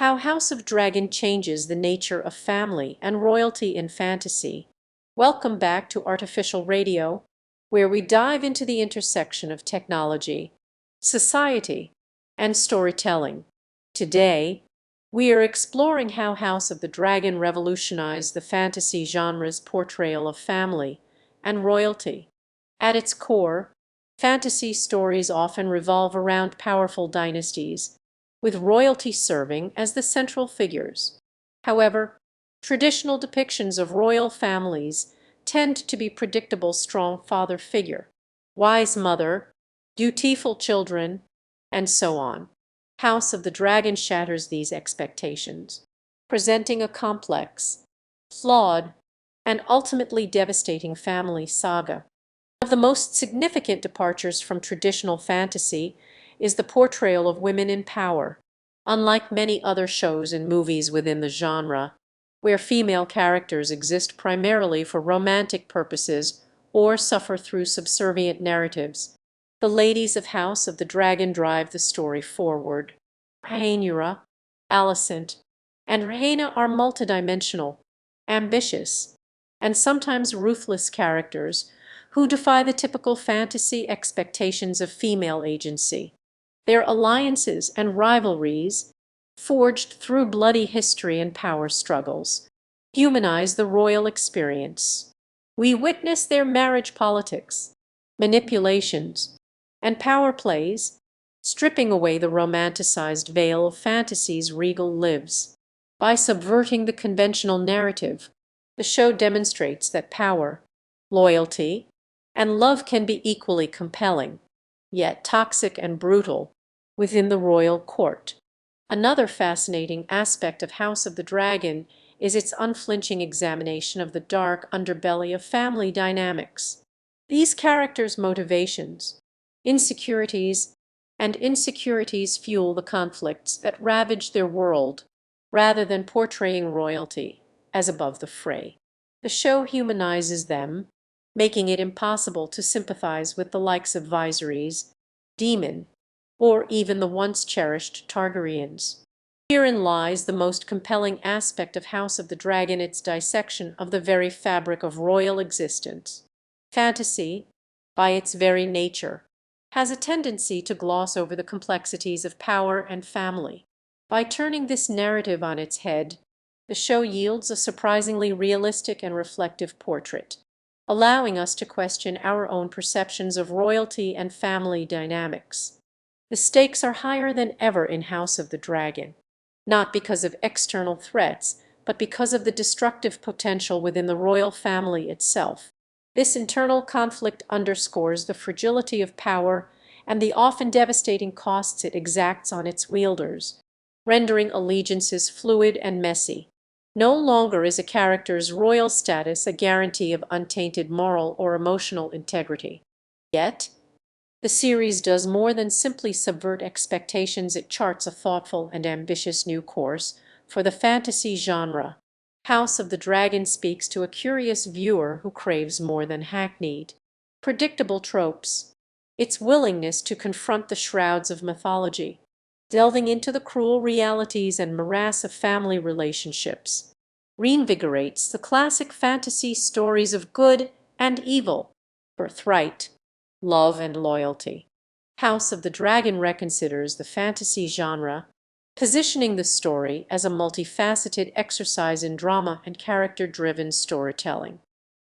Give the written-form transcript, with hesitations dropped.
How House of Dragon changes the nature of family and royalty in fantasy. Welcome back to Artificial Radio, where we dive into the intersection of technology, society, and storytelling. Today, we are exploring how House of the Dragon revolutionized the fantasy genre's portrayal of family and royalty. At its core, fantasy stories often revolve around powerful dynasties, with royalty serving as the central figures. However, traditional depictions of royal families tend to be predictable strong father figure, wise mother, dutiful children, and so on. House of the Dragon shatters these expectations, presenting a complex, flawed, and ultimately devastating family saga. One of the most significant departures from traditional fantasy is the portrayal of women in power. Unlike many other shows and movies within the genre, where female characters exist primarily for romantic purposes or suffer through subservient narratives, the ladies of House of the Dragon drive the story forward. Rhaenyra, Alicent, and Rhaena are multidimensional, ambitious, and sometimes ruthless characters who defy the typical fantasy expectations of female agency. Their alliances and rivalries, forged through bloody history and power struggles, humanize the royal experience. We witness their marriage politics, manipulations, and power plays, stripping away the romanticized veil of fantasy's regal lives. By subverting the conventional narrative, the show demonstrates that power, loyalty, and love can be equally compelling, yet toxic and brutal, within the royal court. Another fascinating aspect of House of the Dragon is its unflinching examination of the dark underbelly of family dynamics. These characters' motivations, insecurities fuel the conflicts that ravage their world, rather than portraying royalty as above the fray. The show humanizes them, making it impossible to sympathize with the likes of Viserys, Daemon, or even the once cherished Targaryens. Herein lies the most compelling aspect of House of the Dragon, its dissection of the very fabric of royal existence. Fantasy, by its very nature, has a tendency to gloss over the complexities of power and family. By turning this narrative on its head, the show yields a surprisingly realistic and reflective portrait, allowing us to question our own perceptions of royalty and family dynamics. The stakes are higher than ever in House of the Dragon, not because of external threats, but because of the destructive potential within the royal family itself. This internal conflict underscores the fragility of power and the often devastating costs it exacts on its wielders, rendering allegiances fluid and messy. No longer is a character's royal status a guarantee of untainted moral or emotional integrity. Yet, the series does more than simply subvert expectations. It charts a thoughtful and ambitious new course for the fantasy genre. House of the Dragon speaks to a curious viewer who craves more than hackneyed, predictable tropes. Its willingness to confront the shrouds of mythology, delving into the cruel realities and morass of family relationships, reinvigorates the classic fantasy stories of good and evil, birthright, love, and loyalty. House of the Dragon reconsiders the fantasy genre, positioning the story as a multifaceted exercise in drama and character-driven storytelling.